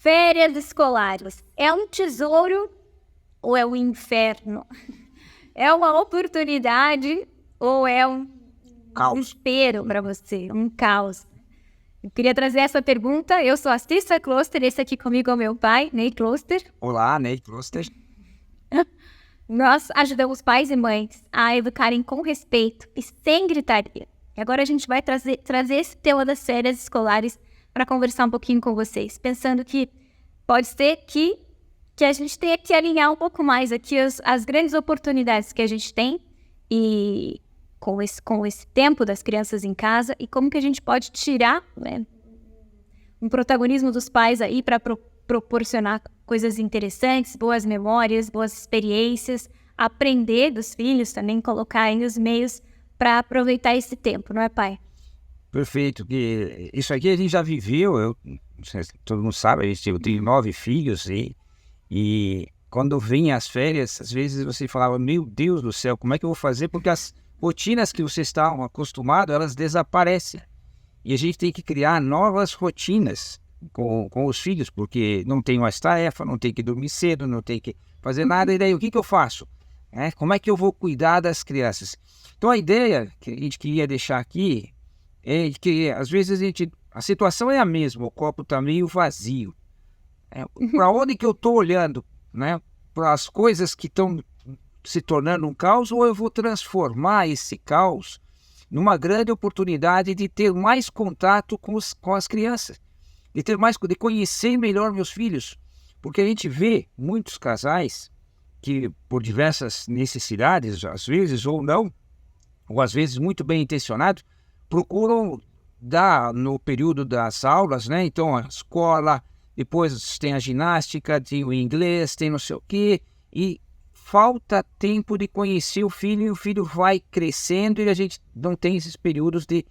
Férias escolares. É um tesouro ou é um inferno? É uma oportunidade ou é um desespero para você? Um caos? Eu queria trazer essa pergunta. Eu sou a Cissa Kloster, esse aqui comigo é o meu pai, Ney Kloster. Olá, Ney Kloster. Nós ajudamos pais e mães a educarem com respeito e sem gritaria. E agora a gente vai trazer esse tema das férias escolares para conversar um pouquinho com vocês, pensando que pode ser que a gente tenha que alinhar um pouco mais aqui as grandes oportunidades que a gente tem e com esse tempo das crianças em casa e como que a gente pode tirar, né, um protagonismo dos pais aí para proporcionar coisas interessantes, boas memórias, boas experiências, aprender dos filhos também, colocar aí os meios para aproveitar esse tempo, não é, pai? Perfeito. Isso aqui a gente já viveu, todo mundo sabe, eu tenho 9 filhos e quando vinha as férias, às vezes você falava, meu Deus do céu, como é que eu vou fazer? Porque as rotinas que vocês estavam acostumados, elas desaparecem. E a gente tem que criar novas rotinas com os filhos, porque não tem mais tarefa, não tem que dormir cedo, não tem que fazer nada. E daí, o que eu faço? Como é que eu vou cuidar das crianças? Então, a ideia que a gente queria deixar aqui é que, às vezes, a situação é a mesma, o copo está meio vazio. Para onde que eu estou olhando? Para as coisas que estão se tornando um caos, ou eu vou transformar esse caos numa grande oportunidade de ter mais contato com as crianças, de conhecer melhor meus filhos, porque a gente vê muitos casais que, por diversas necessidades, às vezes ou não, ou às vezes muito bem intencionados, procuram dar no período das aulas, então a escola, depois tem a ginástica, tem o inglês, tem não sei o quê, e falta tempo de conhecer o filho, e o filho vai crescendo e a gente não tem esses períodos de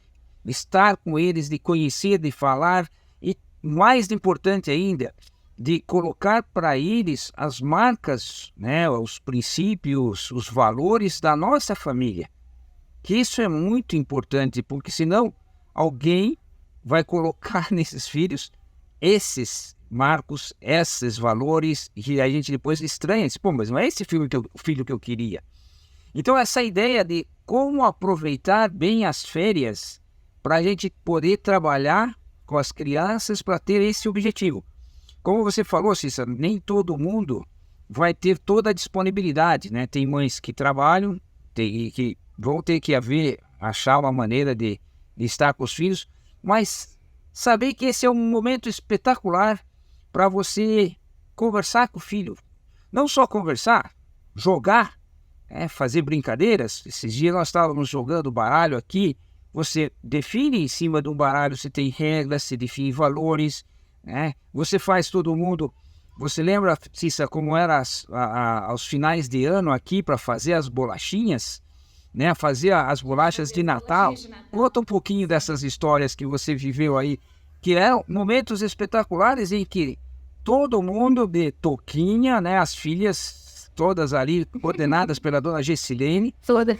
estar com eles, de conhecer, de falar, e mais importante ainda, de colocar para eles as marcas, os princípios, os valores da nossa família. Que isso é muito importante, porque senão alguém vai colocar nesses filhos esses marcos, esses valores, e a gente depois estranha, diz, pô, mas não é esse filho que eu queria. Então essa ideia de como aproveitar bem as férias para a gente poder trabalhar com as crianças para ter esse objetivo. Como você falou, Cícero, nem todo mundo vai ter toda a disponibilidade, Tem mães que trabalham, que vão ter que achar uma maneira de estar com os filhos, mas saber que esse é um momento espetacular para você conversar com o filho. Não só conversar, jogar, fazer brincadeiras. Esses dias nós estávamos jogando baralho aqui. Você define em cima de um baralho, você tem regras, você define valores, Você faz todo mundo... Você lembra, Cissa, como era aos finais de ano aqui para fazer as bolachinhas? Fazer as bolachas de Natal. Conta um pouquinho dessas histórias que você viveu aí, que eram momentos espetaculares em que todo mundo de touquinha, as filhas todas ali coordenadas pela dona Gessilene. Todas.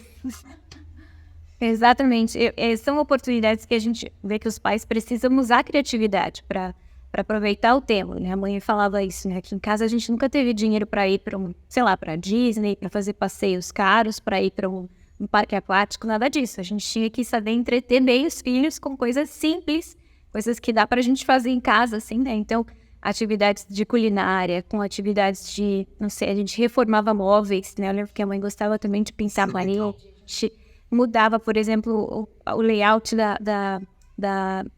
Exatamente. São oportunidades que a gente vê que os pais precisam usar a criatividade para aproveitar o tempo, A mãe falava isso, Aqui em casa a gente nunca teve dinheiro para ir para Disney, para fazer passeios caros, para ir para um parque aquático, nada disso. A gente tinha que saber entreter bem os filhos com coisas simples, coisas que dá pra gente fazer em casa, assim, Então, atividades de culinária, com atividades de, não sei, a gente reformava móveis, Eu lembro que a mãe gostava também de pintar a parede. A gente mudava, por exemplo, o layout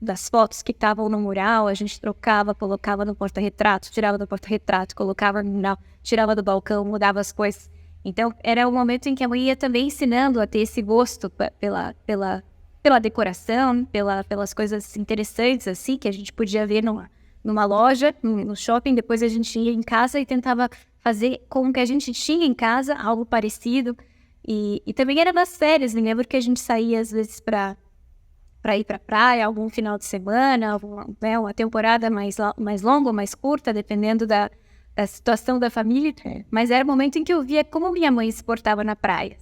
das fotos que estavam no mural, a gente trocava, colocava no porta-retrato, tirava do porta-retrato, colocava no mural, tirava do balcão, mudava as coisas. Então, era o momento em que a mãe ia também ensinando a ter esse gosto pela decoração, pelas coisas interessantes, assim, que a gente podia ver numa loja, no shopping. Depois a gente ia em casa e tentava fazer com o que a gente tinha em casa, algo parecido. E também era nas férias, lembro que a gente saía, às vezes, para ir para a praia, algum final de semana, uma temporada mais longa ou mais curta, dependendo da situação da família, mas era o momento em que eu via como minha mãe se portava na praia.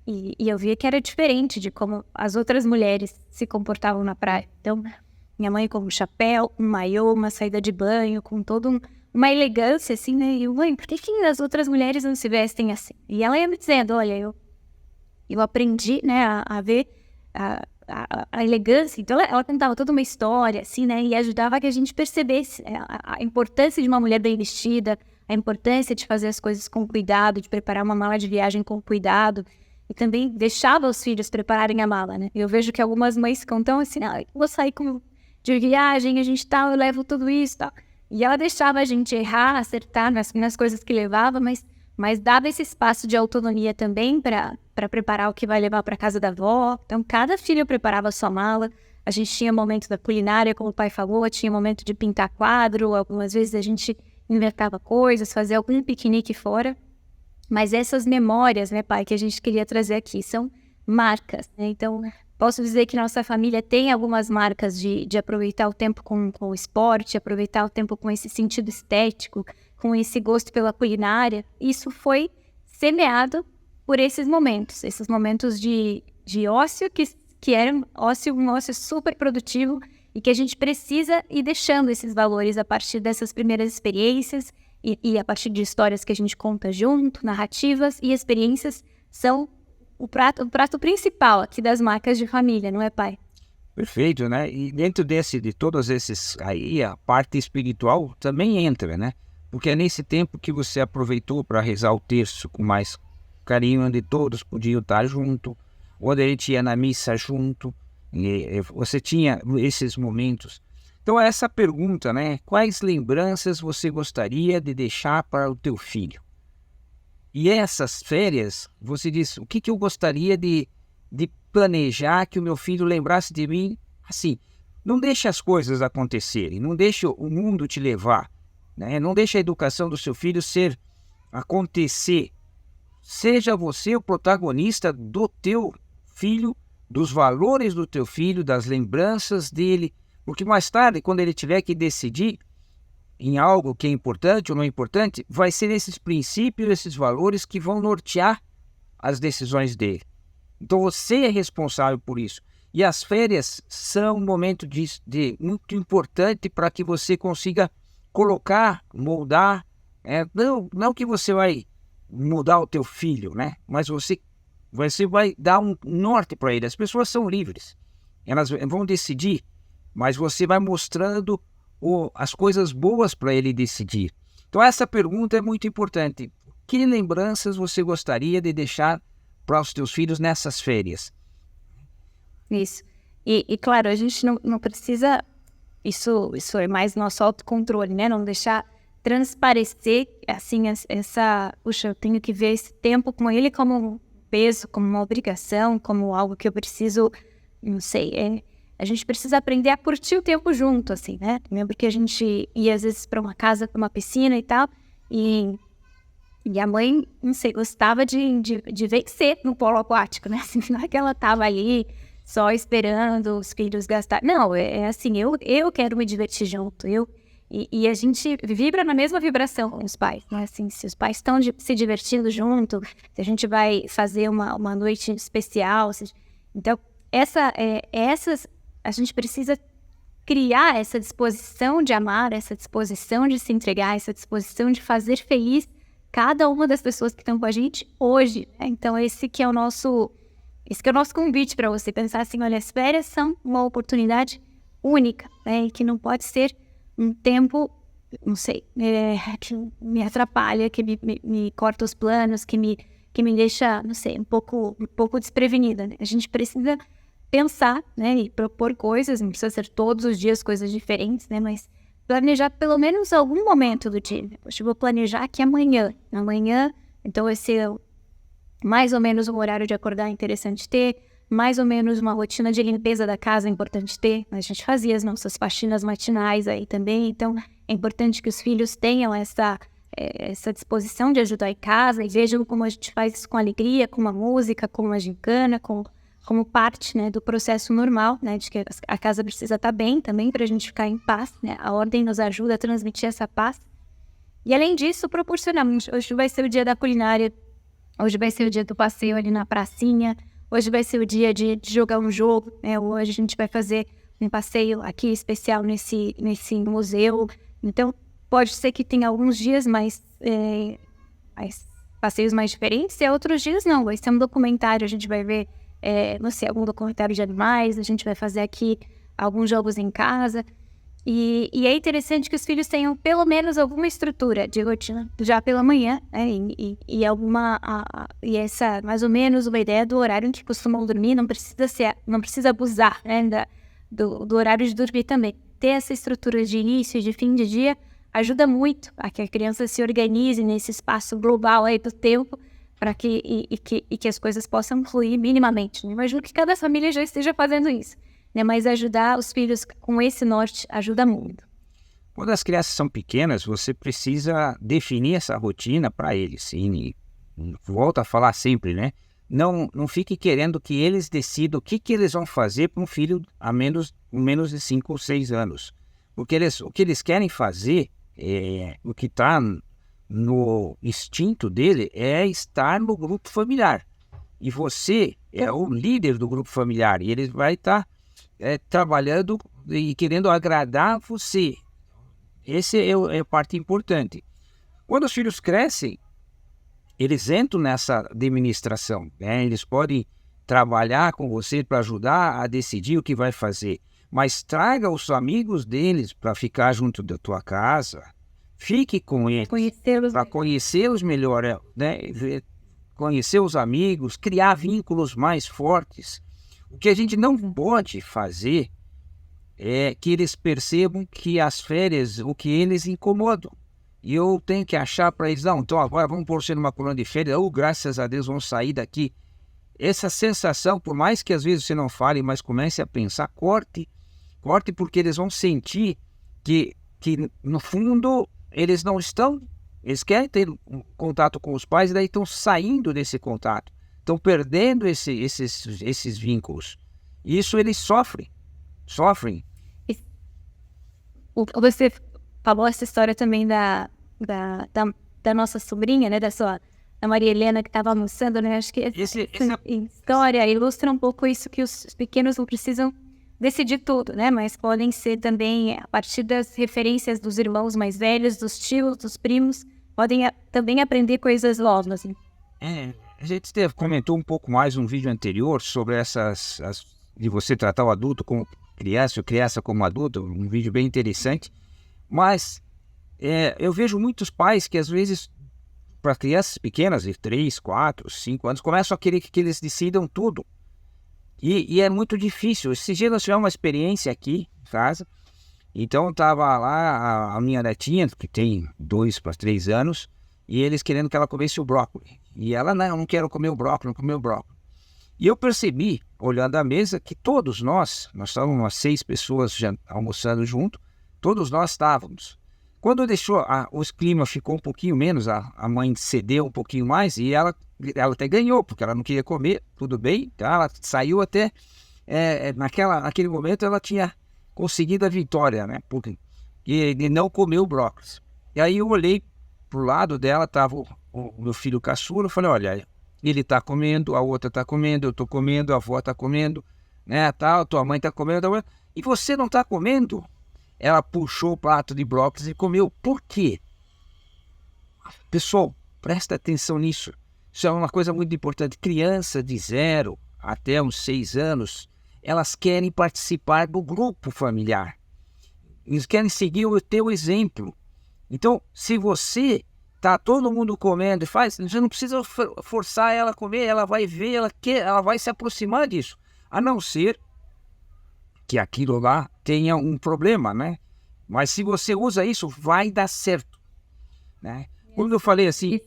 E eu via que era diferente de como as outras mulheres se comportavam na praia. Então, Minha mãe com um chapéu, um maiô, uma saída de banho, com uma elegância, assim, né? E eu, mãe, por que as outras mulheres não se vestem assim? E ela ia me dizendo, olha, eu aprendi, né, a ver a elegância. Então, ela contava toda uma história, assim, né? E ajudava a que a gente percebesse a importância de uma mulher bem vestida, a importância de fazer as coisas com cuidado, de preparar uma mala de viagem com cuidado. E também deixava os filhos prepararem a mala, né? Eu vejo que algumas mães ficam tão assim, eu vou sair de viagem, a gente tal, eu levo tudo isso e tal. E ela deixava a gente errar, acertar nas coisas que levava, mas dava esse espaço de autonomia também para preparar o que vai levar para casa da avó. Então, cada filho preparava a sua mala. A gente tinha momento da culinária, como o pai falou, tinha momento de pintar quadro, algumas vezes a gente inventava coisas, fazia algum piquenique fora. Mas essas memórias, né, pai, que a gente queria trazer aqui, são marcas, né? Então, posso dizer que nossa família tem algumas marcas de aproveitar o tempo com o esporte, aproveitar o tempo com esse sentido estético, com esse gosto pela culinária. Isso foi semeado por esses momentos de ócio, que era um ócio super produtivo e que a gente precisa ir deixando esses valores a partir dessas primeiras experiências e a partir de histórias que a gente conta junto, narrativas e experiências são o prato principal aqui das marcas de família, não é, pai? Perfeito, né? E dentro de todos esses aí, a parte espiritual também entra, né? Porque é nesse tempo que você aproveitou para rezar o terço com mais carinho, onde todos podiam estar junto, onde a gente ia na missa junto, e você tinha esses momentos. Então, essa pergunta, né? Quais lembranças você gostaria de deixar para o teu filho? E essas férias, você diz, o que eu gostaria de planejar que o meu filho lembrasse de mim? Assim, não deixe as coisas acontecerem, não deixe o mundo te levar, né? Não deixe a educação do seu filho acontecer. Seja você o protagonista do teu filho, dos valores do teu filho, das lembranças dele, porque mais tarde, quando ele tiver que decidir em algo que é importante ou não importante, vai ser esses princípios, esses valores que vão nortear as decisões dele. Então você é responsável por isso. E as férias são um momento muito importante para que você consiga colocar, moldar, não que você vai mudar o teu filho, né? Mas você vai dar um norte para ele. As pessoas são livres, elas vão decidir, mas você vai mostrando as coisas boas para ele decidir. Então essa pergunta é muito importante. Que lembranças você gostaria de deixar para os teus filhos nessas férias? Isso. E claro, a gente não precisa... Isso é mais nosso autocontrole, né? Não deixar transparecer, assim, puxa, eu tenho que ver esse tempo com ele como um peso, como uma obrigação, como algo que eu preciso, não sei, a gente precisa aprender a curtir o tempo junto, assim, né? Eu lembro que a gente ia, às vezes, para uma casa, para uma piscina e tal, e a mãe, não sei, gostava de vencer no polo aquático, né? Assim, não é que ela tava ali só esperando os filhos gastar. Não, assim, eu quero me divertir junto, e a gente vibra na mesma vibração com os pais, né? Assim, se os pais estão se divertindo junto, se a gente vai fazer uma noite especial, então, a gente precisa criar essa disposição de amar, essa disposição de se entregar, essa disposição de fazer feliz cada uma das pessoas que estão com a gente hoje, né? Então, esse que é o nosso convite para você pensar assim, olha, as férias são uma oportunidade única, né? E que não pode ser um tempo, não sei, que me atrapalha, que me corta os planos, que me deixa, não sei, um pouco desprevenida, né? A gente precisa pensar, né, e propor coisas, não precisa ser todos os dias coisas diferentes, né, mas planejar pelo menos algum momento do dia. Poxa, eu vou planejar que amanhã, então vai ser mais ou menos um horário de acordar interessante ter, mais ou menos uma rotina de limpeza da casa é importante ter. A gente fazia as nossas faxinas matinais aí também, então é importante que os filhos tenham essa disposição de ajudar em casa e vejam como a gente faz isso com alegria, com uma música, com uma gincana, como parte, né, do processo normal, né, de que a casa precisa estar bem também para a gente ficar em paz, né? A ordem nos ajuda a transmitir essa paz. E além disso, proporcionamos. Hoje vai ser o dia da culinária, hoje vai ser o dia do passeio ali na pracinha, hoje vai ser o dia de jogar um jogo, né? Hoje a gente vai fazer um passeio aqui especial nesse museu. Então, pode ser que tenha alguns dias mais passeios mais diferentes, e outros dias não. Vai ser um documentário, a gente vai ver, não sei, algum documentário de animais, a gente vai fazer aqui alguns jogos em casa. E é interessante que os filhos tenham pelo menos alguma estrutura de rotina já pela manhã, né? E essa, mais ou menos, uma ideia do horário em que costumam dormir, não precisa abusar, né, do horário de dormir também. Ter essa estrutura de início e de fim de dia ajuda muito a que a criança se organize nesse espaço global aí do tempo, para que as coisas possam fluir minimamente. Imagino que cada família já esteja fazendo isso, né? Mas ajudar os filhos com esse norte ajuda muito. Quando as crianças são pequenas, você precisa definir essa rotina para eles. E volto a falar sempre, né? Não fique querendo que eles decidam o que eles vão fazer para um filho com menos de 5 ou 6 anos. Porque o que eles querem fazer, o que está no instinto dele, é estar no grupo familiar. E você é o líder do grupo familiar. E ele vai estar trabalhando e querendo agradar você. Essa é a parte importante. Quando os filhos crescem, eles entram nessa administração, né? Eles podem trabalhar com você para ajudar a decidir o que vai fazer. Mas traga os amigos deles para ficar junto da tua casa. Fique com eles para conhecê-los melhor, né? Conhecer os amigos, criar vínculos mais fortes. O que a gente não pode fazer é que eles percebam que as férias, o que eles incomodam. E eu tenho que achar para eles, não, então agora vamos pôr você numa colônia de férias, graças a Deus vamos sair daqui. Essa sensação, por mais que às vezes você não fale, mas comece a pensar, corte porque eles vão sentir que no fundo eles não estão, eles querem ter um contato com os pais e daí estão saindo desse contato, estão perdendo esses vínculos. E isso eles sofrem. Você falou essa história também da nossa sobrinha, né, da Maria Helena, que estava almoçando, né? Acho que essa história ilustra um pouco isso, que os pequenos não precisam decidir tudo, né? Mas podem ser também, a partir das referências dos irmãos mais velhos, dos tios, dos primos, podem também aprender coisas novas. Assim. A gente comentou um pouco mais no vídeo anterior sobre de você tratar o adulto como criança, ou criança como adulto, um vídeo bem interessante. Mas eu vejo muitos pais que às vezes, para crianças pequenas, de 3, 4, 5 anos, começam a querer que eles decidam tudo. E é muito difícil. Esse dia nós tivemos uma experiência aqui em casa. Então estava lá a minha netinha, que tem 2 para 3 anos, e eles querendo que ela comesse o brócolis. E ela, não, eu não quero comer o brócolis, não comer o brócolis. E eu percebi, olhando a mesa, que todos nós estávamos umas 6 pessoas já almoçando junto, todos nós estávamos. Quando deixou, o clima ficou um pouquinho menos, a mãe cedeu um pouquinho mais e ela até ganhou, porque ela não queria comer, tudo bem, tá? Ela saiu até, naquele momento ela tinha conseguido a vitória, né? Porque ele não comeu brócolis. E aí eu olhei pro lado dela, estava o meu filho caçula, eu falei, olha, ele está comendo, a outra está comendo, eu estou comendo, a avó está comendo, né? Tal, tua mãe está comendo, e você não está comendo? Ela puxou o prato de brócolis e comeu. Por quê? Pessoal, presta atenção nisso. Isso é uma coisa muito importante. Criança de 0 até uns 6 anos, elas querem participar do grupo familiar. Eles querem seguir o teu exemplo. Então, se você tá todo mundo comendo e faz, você não precisa forçar ela a comer, ela vai ver, ela vai se aproximar disso. A não ser que aquilo lá tenha um problema, né? Mas se você usa isso, vai dar certo, né? Quando eu falei assim,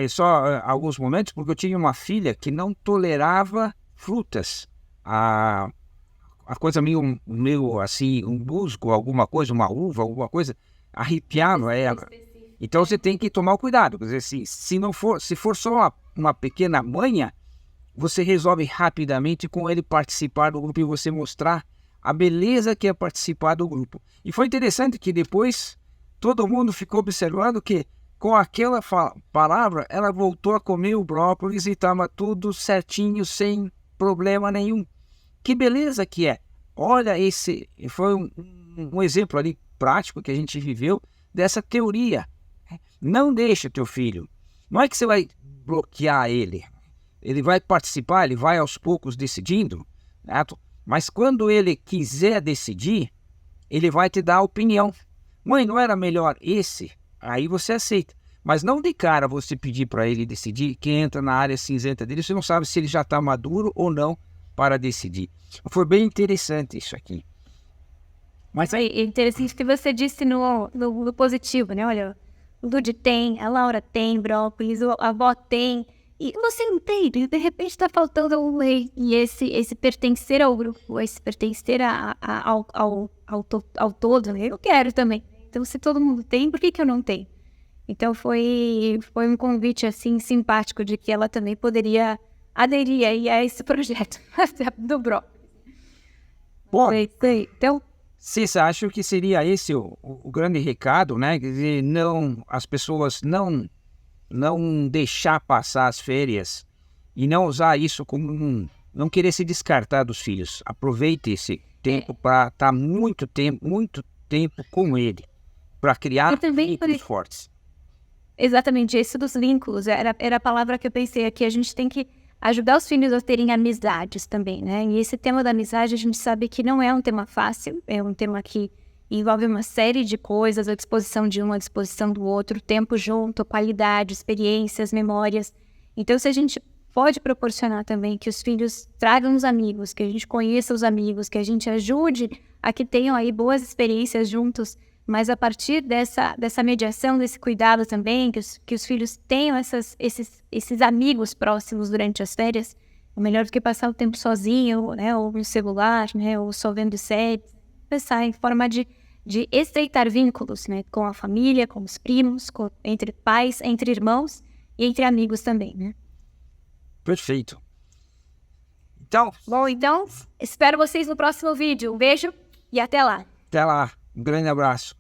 só alguns momentos, porque eu tinha uma filha que não tolerava frutas. A coisa meio assim, um musgo, alguma coisa, uma uva, alguma coisa, arrepiava ela. Então você tem que tomar cuidado. Quer dizer, se for só uma pequena manha, você resolve rapidamente com ele participar do grupo e você mostrar a beleza que é participar do grupo. E foi interessante que depois todo mundo ficou observando que com aquela palavra ela voltou a comer o brócolis e estava tudo certinho, sem problema nenhum. Que beleza que é. olha, esse foi um exemplo ali prático que a gente viveu dessa teoria. Não deixa teu filho. Não é que você vai bloquear ele. Ele vai participar, ele vai aos poucos decidindo, certo? Mas quando ele quiser decidir, ele vai te dar a opinião. Mãe, não era melhor esse? Aí você aceita. Mas não de cara você pedir para ele decidir, que entra na área cinzenta dele, você não sabe se ele já está maduro ou não para decidir. Foi bem interessante isso aqui. Mas É interessante que você disse no positivo, né? Olha, o Ludi tem, a Laura tem brócolis, a avó tem, e você não tem, de repente está faltando um lei. E esse pertencer ao grupo, esse pertencer ao todo, né? Eu quero também. Então, se todo mundo tem, por que eu não tenho? Então, foi um convite, assim, simpático de que ela também poderia aderir aí a esse projeto do brócolis. bom, Então, vocês acham que seria esse o grande recado, né? Quer dizer, não, as pessoas não deixar passar as férias e não usar isso como não querer se descartar dos filhos. Aproveite esse tempo para estar muito tempo com ele, para criar vínculos fortes. Exatamente, esse dos vínculos era a palavra que eu pensei aqui. A gente tem que ajudar os filhos a terem amizades também, né? E esse tema da amizade, a gente sabe que não é um tema fácil, é um tema que envolve uma série de coisas, a disposição de um, a disposição do outro, tempo junto, qualidade, experiências, memórias. Então, se a gente pode proporcionar também que os filhos tragam os amigos, que a gente conheça os amigos, que a gente ajude a que tenham aí boas experiências juntos, mas a partir dessa mediação, desse cuidado também, que os filhos tenham esses amigos próximos durante as férias, é melhor do que passar o tempo sozinho, né, ou no celular, né, ou só vendo séries. Pensar em forma de estreitar vínculos, né, com a família, com os primos, entre pais, entre irmãos e entre amigos também, né? Perfeito. Então, Bom, então, espero vocês no próximo vídeo. Um beijo e até lá. até lá. Um grande abraço.